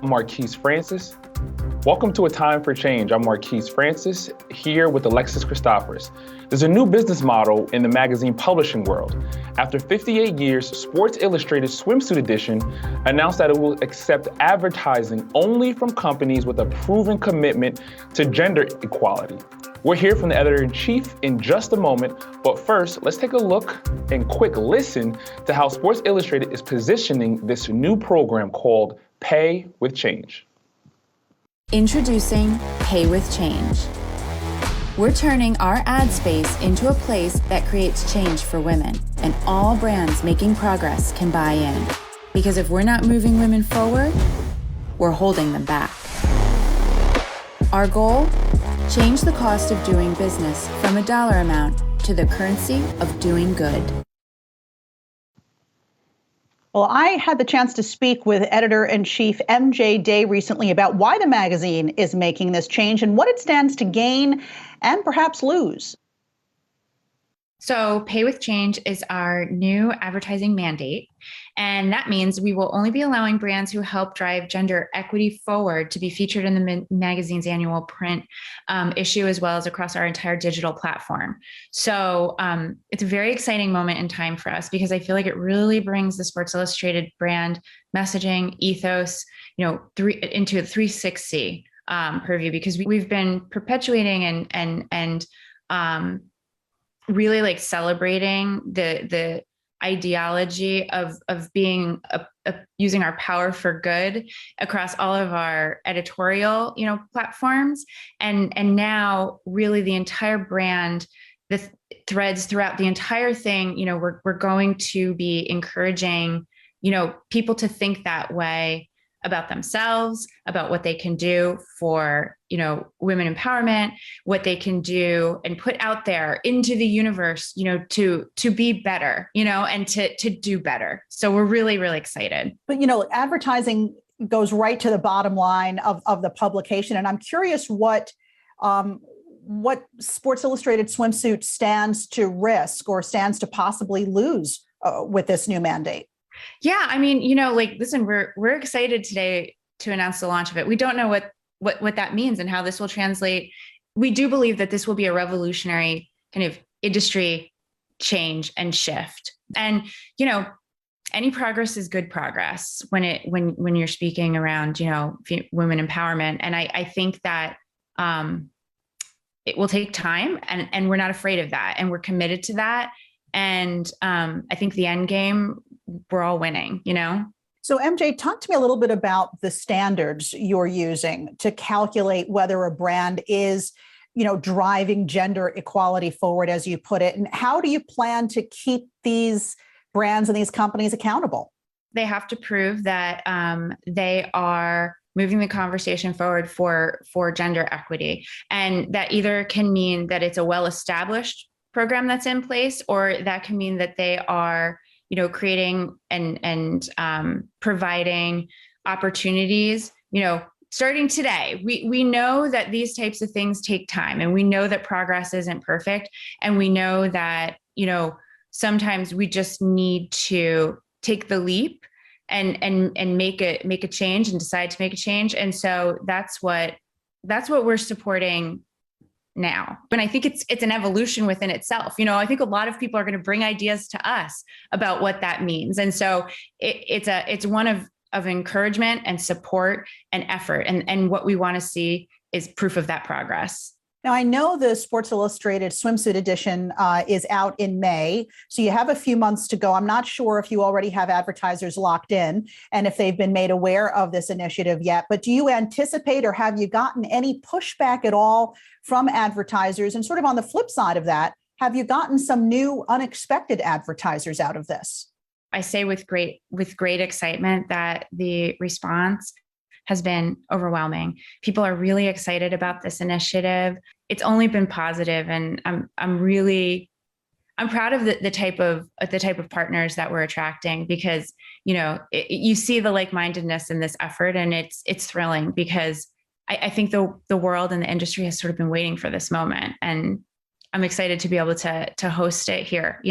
Marquise Francis. Welcome to A Time for Change. I'm Marquise Francis, here with Alexis Christophorus. There's a new business model in the magazine publishing world. After 58 years, Sports Illustrated Swimsuit edition announced that it will accept advertising only from companies with a proven commitment to gender equality. We'll hear from the editor-in-chief in just a moment, but first, let's take a look and quick listen to how Sports Illustrated is positioning this new program called Pay with Change. Introducing Pay with Change. We're turning our ad space into a place that creates change for women, and all brands making progress can buy in. Because if we're not moving women forward, we're holding them back. Our goal? Change the cost of doing business from a dollar amount to the currency of doing good. Well, I had the chance to speak with editor-in-chief MJ Day recently about why the magazine is making this change and what it stands to gain and perhaps lose. So Pay with Change is our new advertising mandate. And that means we will only be allowing brands who help drive gender equity forward to be featured in the magazine's annual print issue, as well as across our entire digital platform. So it's a very exciting moment in time for us because I feel like it really brings the Sports Illustrated brand messaging ethos, into a 360 purview, because we've been perpetuating and really like celebrating the ideology of being using our power for good across all of our editorial, platforms. And now really the entire brand, the threads throughout the entire thing, we're going to be encouraging, people to think that way about themselves, about what they can do for, women empowerment, what they can do and put out there into the universe, to be better, and to do better. So we're really, really excited. But, advertising goes right to the bottom line of the publication. And I'm curious what Sports Illustrated Swimsuit stands to risk or stands to possibly lose with this new mandate. Yeah, listen, we're excited today to announce the launch of it. We don't know what that means and how this will translate. We do believe that this will be a revolutionary kind of industry change and shift. And, any progress is good progress when you're speaking around, women empowerment. And I think that it will take time and we're not afraid of that. And we're committed to that. And I think the end game, we're all winning, So MJ, talk to me a little bit about the standards you're using to calculate whether a brand is, driving gender equality forward, as you put it. And how do you plan to keep these brands and these companies accountable? They have to prove that they are moving the conversation forward for gender equity. And that either can mean that it's a well-established program that's in place, or that can mean that they are creating and providing opportunities, starting today. We know that these types of things take time, and we know that progress isn't perfect. And we know that, sometimes we just need to take the leap and make a change and decide to make a change. And so that's what we're supporting now. And I think it's an evolution within itself. I think a lot of people are going to bring ideas to us about what that means. And so it's one of encouragement and support and effort. And what we want to see is proof of that progress. Now, I know the Sports Illustrated Swimsuit edition is out in May, so you have a few months to go. I'm not sure if you already have advertisers locked in and if they've been made aware of this initiative yet, but do you anticipate or have you gotten any pushback at all from advertisers? And sort of on the flip side of that, have you gotten some new unexpected advertisers out of this? I say with great excitement that the response has been overwhelming. People are really excited about this initiative. It's only been positive, and I'm proud of the type of partners that we're attracting, because you see the like-mindedness in this effort, and it's thrilling, because I think the world and the industry has sort of been waiting for this moment, and I'm excited to be able to host it here.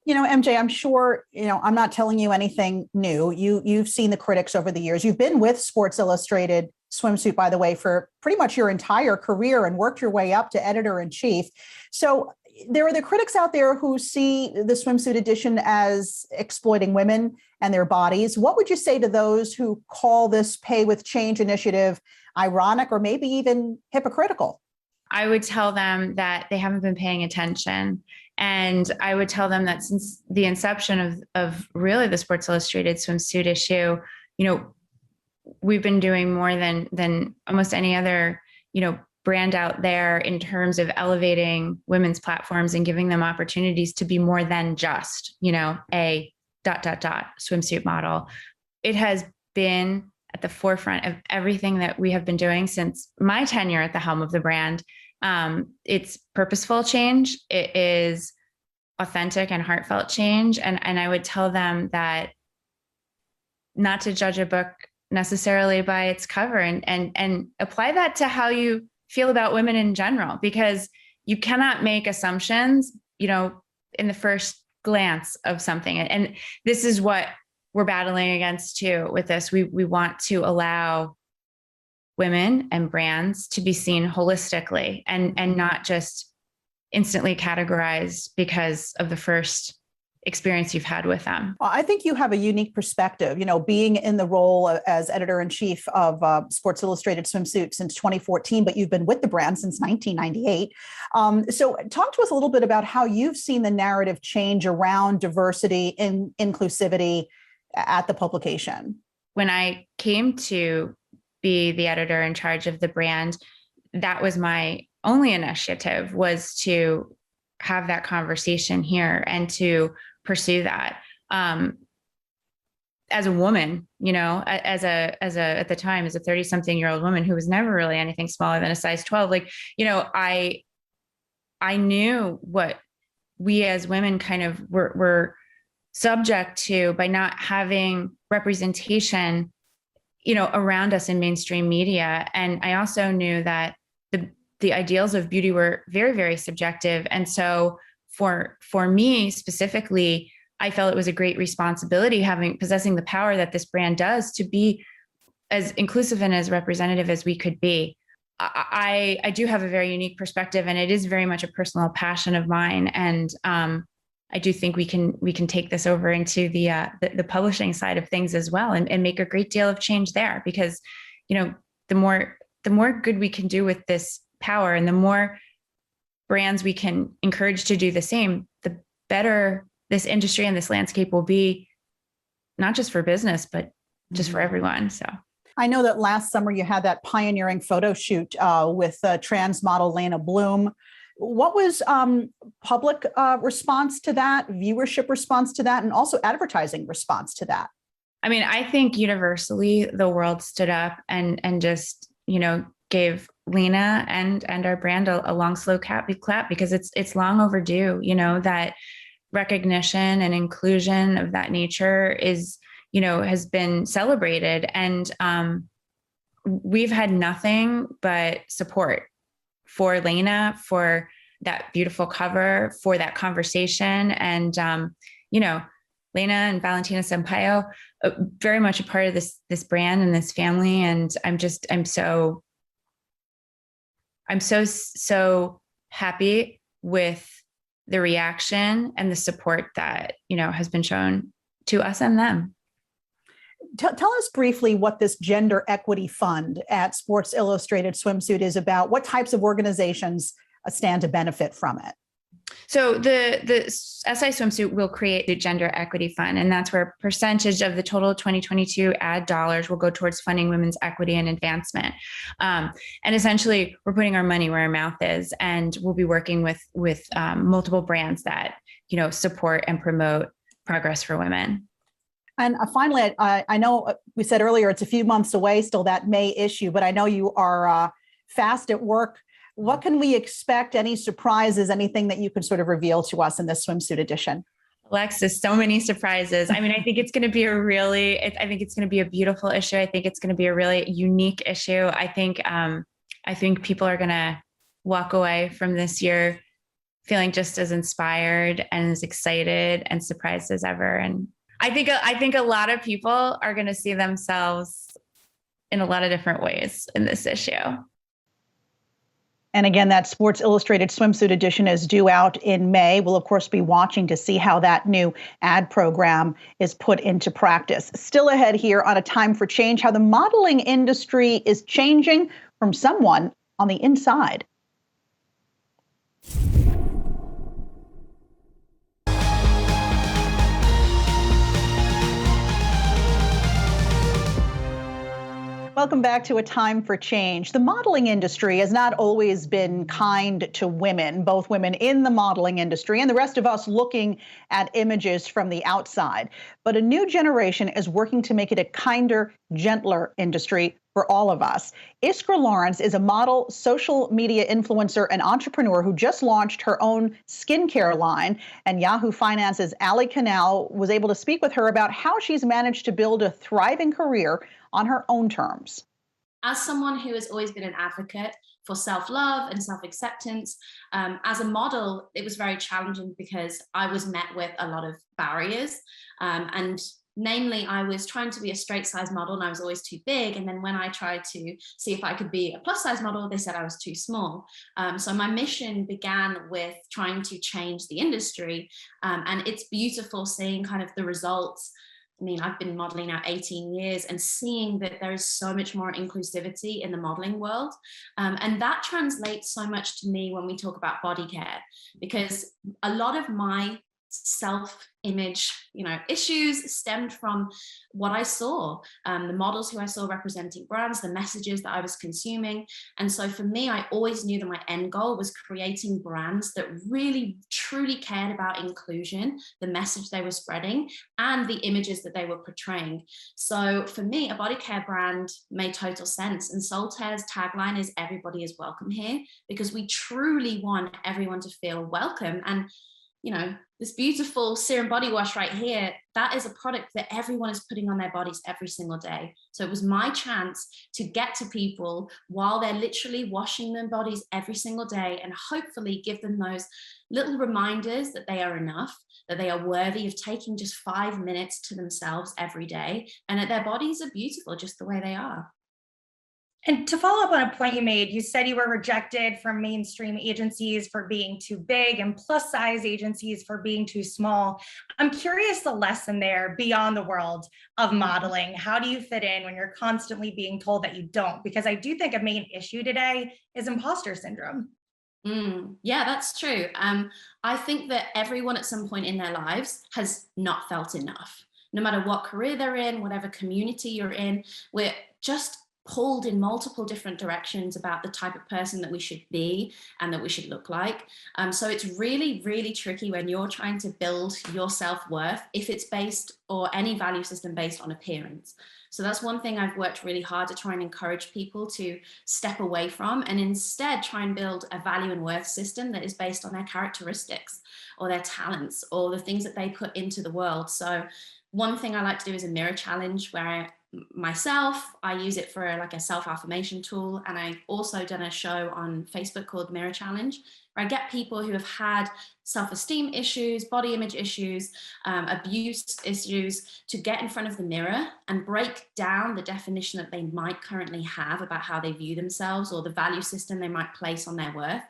MJ, I'm sure, I'm not telling you anything new. You've seen the critics over the years. You've been with Sports Illustrated Swimsuit, by the way, for pretty much your entire career and worked your way up to editor-in-chief. So there are the critics out there who see the swimsuit edition as exploiting women and their bodies. What would you say to those who call this Pay with Change initiative ironic or maybe even hypocritical? I would tell them that they haven't been paying attention. And I would tell them that since the inception of really the Sports Illustrated swimsuit issue, we've been doing more than almost any other, brand out there in terms of elevating women's platforms and giving them opportunities to be more than just, a ... swimsuit model. It has been at the forefront of everything that we have been doing since my tenure at the helm of the brand. It's purposeful change. It is authentic and heartfelt change. And I would tell them that not to judge a book necessarily by its cover and apply that to how you feel about women in general, because you cannot make assumptions, in the first glance of something. And this is what we're battling against too with this. We want to allow women and brands to be seen holistically and not just instantly categorized because of the first experience you've had with them. Well, I think you have a unique perspective, being in the role as editor-in-chief of Sports Illustrated Swimsuit since 2014, but you've been with the brand since 1998. So talk to us a little bit about how you've seen the narrative change around diversity and inclusivity at the publication. When I came to be the editor in charge of the brand, that was my only initiative, was to have that conversation here and to pursue that. As a woman, as a at the time, as a 30-something-year-old woman who was never really anything smaller than a size 12, I knew what we as women kind of were subject to by not having representation, around us in mainstream media. And I also knew that the ideals of beauty were very, very subjective. And so for me specifically, I felt it was a great responsibility possessing the power that this brand does to be as inclusive and as representative as we could be. I do have a very unique perspective, and it is very much a personal passion of mine. And I do think we can take this over into the publishing side of things as well, and make a great deal of change there, because, the more good we can do with this power and the more brands we can encourage to do the same, the better this industry and this landscape will be, not just for business, but just for everyone. So I know that last summer you had that pioneering photo shoot with trans model Lena Bloom. What was public response to that, viewership response to that, and also advertising response to that? I mean, I think universally the world stood up and just, gave Lena and our brand a long, slow clap, because it's long overdue. That recognition and inclusion of that nature is, has been celebrated, and we've had nothing but support for Lena, for that beautiful cover, for that conversation. And, Lena and Valentina Sampaio, very much a part of this brand and this family. And I'm so happy with the reaction and the support that, has been shown to us and them. Tell us briefly what this Gender Equity Fund at Sports Illustrated Swimsuit is about. What types of organizations stand to benefit from it? So the SI Swimsuit will create the Gender Equity Fund, and that's where a percentage of the total 2022 ad dollars will go towards funding women's equity and advancement. And essentially, we're putting our money where our mouth is, and we'll be working with multiple brands that support and promote progress for women. And finally, I know we said earlier it's a few months away still, that May issue, but I know you are fast at work. What can we expect? Any surprises, anything that you can sort of reveal to us in this swimsuit edition? Alexis, so many surprises. I mean, I think it's going to be a beautiful issue. I think it's going to be a really unique issue. I think people are going to walk away from this year feeling just as inspired and as excited and surprised as ever. And I think a lot of people are going to see themselves in a lot of different ways in this issue. And again, that Sports Illustrated Swimsuit edition is due out in May. We'll, of course, be watching to see how that new ad program is put into practice. Still ahead here on A Time for Change, how the modeling industry is changing from someone on the inside. Welcome back to A Time for Change. The modeling industry has not always been kind to women, both women in the modeling industry and the rest of us looking at images from the outside. But a new generation is working to make it a kinder, gentler industry for all of us. Iskra Lawrence is a model, social media influencer, and entrepreneur who just launched her own skincare line. And Yahoo Finance's Ali Canal was able to speak with her about how she's managed to build a thriving career on her own terms. As someone who has always been an advocate for self-love and self-acceptance, as a model, it was very challenging because I was met with a lot of barriers. And namely, I was trying to be a straight size model and I was always too big. And then when I tried to see if I could be a plus size model, they said I was too small. So my mission began with trying to change the industry. And it's beautiful seeing kind of the results. I mean, I've been modeling now 18 years and seeing that there is so much more inclusivity in the modeling world. And that translates so much to me when we talk about body care, because a lot of my self-image, issues stemmed from what I saw, the models who I saw representing brands, the messages that I was consuming. And so for me, I always knew that my end goal was creating brands that really, truly cared about inclusion, the message they were spreading, and the images that they were portraying. So for me, a body care brand made total sense. And Soltaire's tagline is "Everybody is welcome here," because we truly want everyone to feel welcome. And this beautiful serum body wash right here, that is a product that everyone is putting on their bodies every single day. So it was my chance to get to people while they're literally washing their bodies every single day and hopefully give them those little reminders that they are enough, that they are worthy of taking just 5 minutes to themselves every day, and that their bodies are beautiful just the way they are. And to follow up on a point you made, you said you were rejected from mainstream agencies for being too big and plus size agencies for being too small. I'm curious the lesson there beyond the world of modeling. How do you fit in when you're constantly being told that you don't? Because I do think a main issue today is imposter syndrome. Yeah, that's true. I think that everyone at some point in their lives has not felt enough. No matter what career they're in, whatever community you're in, we're just pulled in multiple different directions about the type of person that we should be and that we should look like. So it's really, really tricky when you're trying to build your self-worth, if it's based, or any value system based on appearance. So that's one thing I've worked really hard to try and encourage people to step away from, and instead try and build a value and worth system that is based on their characteristics or their talents or the things that they put into the world. So one thing I like to do is a mirror challenge where I use it for like a self-affirmation tool. And I've also done a show on Facebook called Mirror Challenge, where I get people who have had self-esteem issues, body image issues, abuse issues, to get in front of the mirror and break down the definition that they might currently have about how they view themselves or the value system they might place on their worth.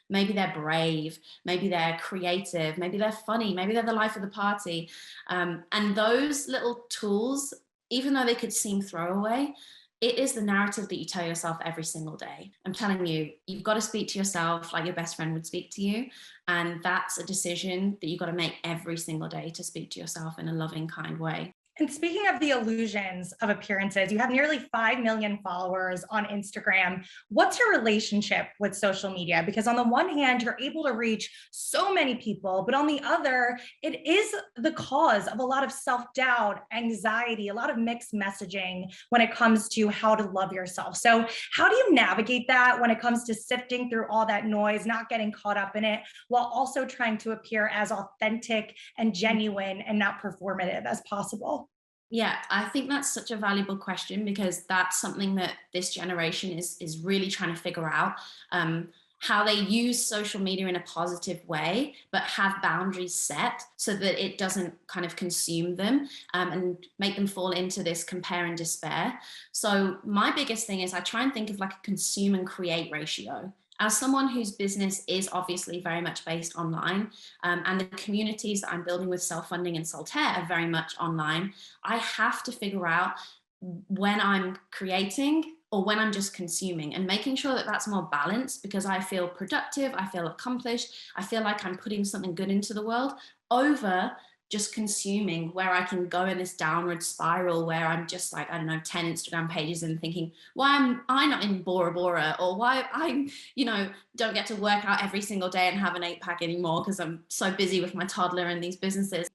Maybe they're brave, maybe they're creative, maybe they're funny, maybe they're the life of the party. And those little tools, even though they could seem throwaway, it is the narrative that you tell yourself every single day. I'm telling you, you've got to speak to yourself like your best friend would speak to you. And that's a decision that you've got to make every single day, to speak to yourself in a loving, kind way. And speaking of the illusions of appearances, you have nearly 5 million followers on Instagram. What's your relationship with social media? Because on the one hand, you're able to reach so many people, but on the other, it is the cause of a lot of self-doubt, anxiety, a lot of mixed messaging when it comes to how to love yourself. So how do you navigate that when it comes to sifting through all that noise, not getting caught up in it, while also trying to appear as authentic and genuine and not performative as possible? Yeah, I think that's such a valuable question, because that's something that this generation is really trying to figure out. how they use social media in a positive way, but have boundaries set so that it doesn't kind of consume them and make them fall into this compare and despair. So my biggest thing is I try and think of like a consume and create ratio. As someone whose business is obviously very much based online, and the communities that I'm building with Self-Funding and Saltaire are very much online, I have to figure out when I'm creating or when I'm just consuming, and making sure that that's more balanced, because I feel productive, I feel accomplished, I feel like I'm putting something good into the world, over just consuming, where I can go in this downward spiral where I'm just like, I don't know, 10 Instagram pages and thinking, why am I not in Bora Bora, or why I, don't get to work out every single day and have an 8-pack anymore because I'm so busy with my toddler and these businesses.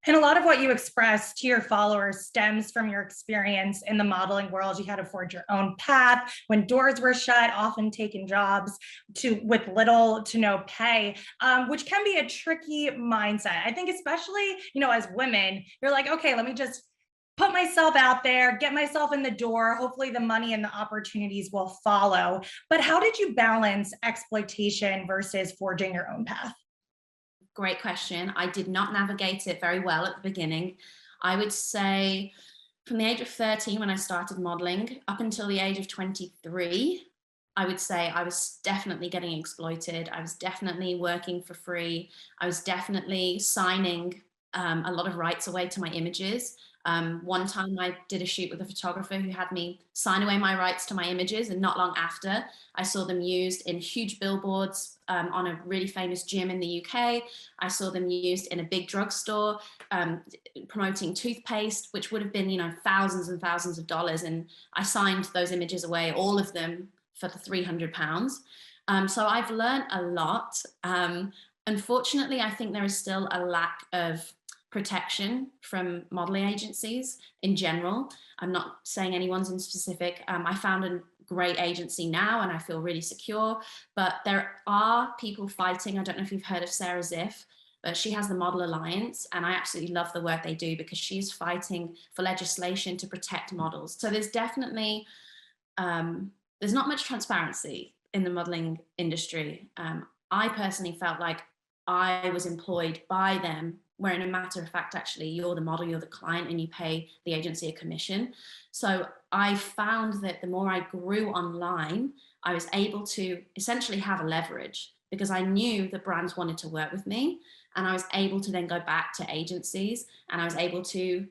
And a lot of what you express to your followers stems from your experience in the modeling world. You had to forge your own path when doors were shut, often taking jobs with little to no pay, which can be a tricky mindset. I think especially, as women, you're like, okay, let me just put myself out there, get myself in the door. Hopefully the money and the opportunities will follow. But how did you balance exploitation versus forging your own path? Great question. I did not navigate it very well at the beginning. I would say from the age of 13, when I started modeling, up until the age of 23, I would say I was definitely getting exploited. I was definitely working for free. I was definitely signing a lot of rights away to my images. One time I did a shoot with a photographer who had me sign away my rights to my images, and not long after I saw them used in huge billboards on a really famous gym in the UK. I saw them used in a big drugstore promoting toothpaste, which would have been, thousands and thousands of dollars. And I signed those images away, all of them, for the £300. So I've learned a lot. Unfortunately, I think there is still a lack of protection from modeling agencies in general. I'm not saying anyone's in specific. I found a great agency now and I feel really secure, but there are people fighting. I don't know if you've heard of Sarah Ziff, but she has the Model Alliance, and I absolutely love the work they do because she's fighting for legislation to protect models. So there's definitely, there's not much transparency in the modeling industry. I personally felt like I was employed by them, where in a matter of fact, actually, you're the model, you're the client, and you pay the agency a commission. So I found that the more I grew online, I was able to essentially have a leverage, because I knew that brands wanted to work with me, and I was able to then go back to agencies, and I was able to,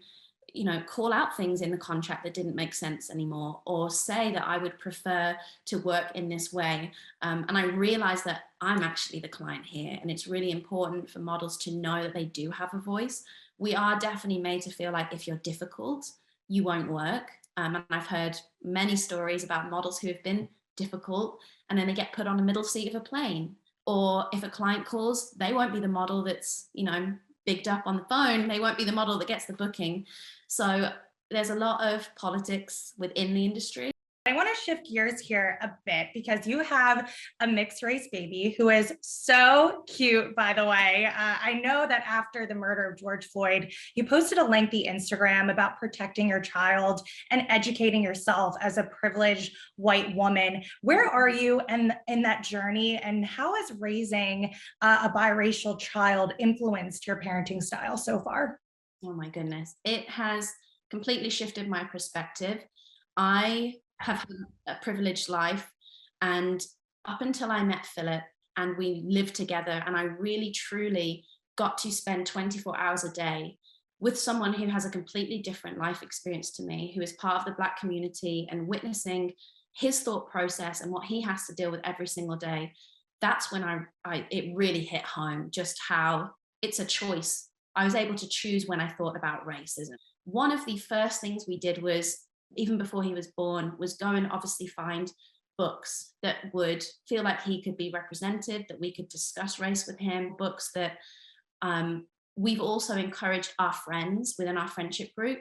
call out things in the contract that didn't make sense anymore, or say that I would prefer to work in this way. And I realized that I'm actually the client here, and it's really important for models to know that they do have a voice. We are definitely made to feel like if you're difficult, you won't work. And I've heard many stories about models who have been difficult and then they get put on a middle seat of a plane. Or if a client calls, they won't be the model that's, bigged up on the phone. They won't be the model that gets the booking. So there's a lot of politics within the industry. I want to shift gears here a bit, because you have a mixed race baby who is so cute, by the way. I know that after the murder of George Floyd, you posted a lengthy Instagram about protecting your child and educating yourself as a privileged white woman. Where are you in that journey, and how has raising a biracial child influenced your parenting style so far? Oh my goodness. It has completely shifted my perspective. I have had a privileged life, and up until I met Philip and we lived together, and I really truly got to spend 24 hours a day with someone who has a completely different life experience to me, who is part of the Black community, and witnessing his thought process and what he has to deal with every single day. That's when it really hit home, just how it's a choice. I was able to choose when I thought about racism. One of the first things we did was, even before he was born, was go and obviously find books that would feel like he could be represented, that we could discuss race with him, books that we've also encouraged our friends within our friendship group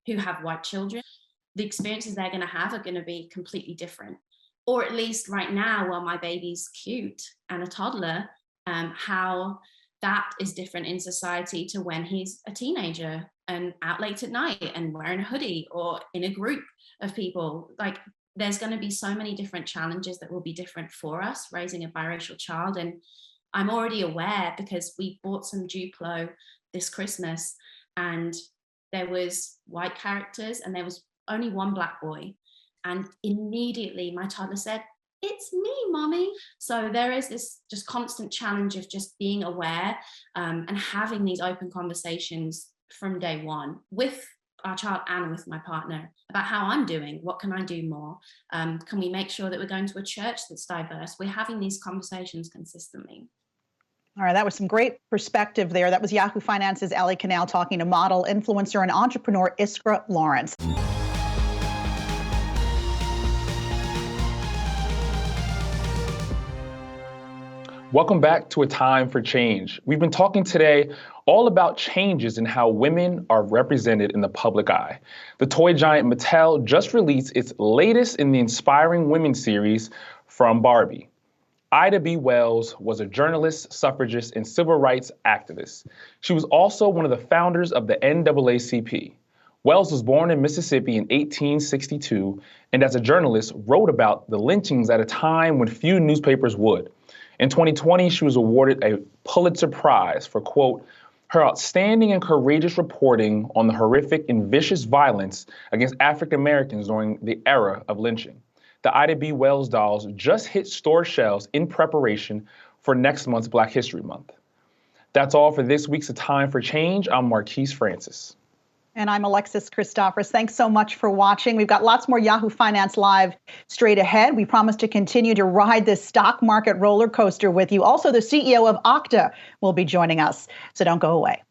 who have white children. The experiences they're going to have are going to be completely different. Or at least right now, while my baby's cute and a toddler, how that is different in society to when he's a teenager and out late at night and wearing a hoodie, or in a group of people. Like, there's going to be so many different challenges that will be different for us raising a biracial child. And I'm already aware, because we bought some Duplo this Christmas, and there was white characters and there was only one Black boy. And immediately my toddler said, "It's me, mommy." So there is this just constant challenge of just being aware and having these open conversations from day one with our child and with my partner about how I'm doing. What can I do more? Can we make sure that we're going to a church that's diverse? We're having these conversations consistently. All right, that was some great perspective there. That was Yahoo Finance's Ellie Canal talking to model, influencer, and entrepreneur Iskra Lawrence. Welcome back to A Time for Change. We've been talking today all about changes in how women are represented in the public eye. The toy giant Mattel just released its latest in the Inspiring Women series from Barbie. Ida B. Wells was a journalist, suffragist, and civil rights activist. She was also one of the founders of the NAACP. Wells was born in Mississippi in 1862, and as a journalist wrote about the lynchings at a time when few newspapers would. In 2020, she was awarded a Pulitzer Prize for, quote, her outstanding and courageous reporting on the horrific and vicious violence against African Americans during the era of lynching. The Ida B. Wells dolls just hit store shelves in preparation for next month's Black History Month. That's all for this week's A Time for Change. I'm Marquise Francis. And I'm Alexis Christophorous. Thanks so much for watching. We've got lots more Yahoo Finance Live straight ahead. We promise to continue to ride this stock market roller coaster with you. Also, the CEO of Okta will be joining us, so don't go away.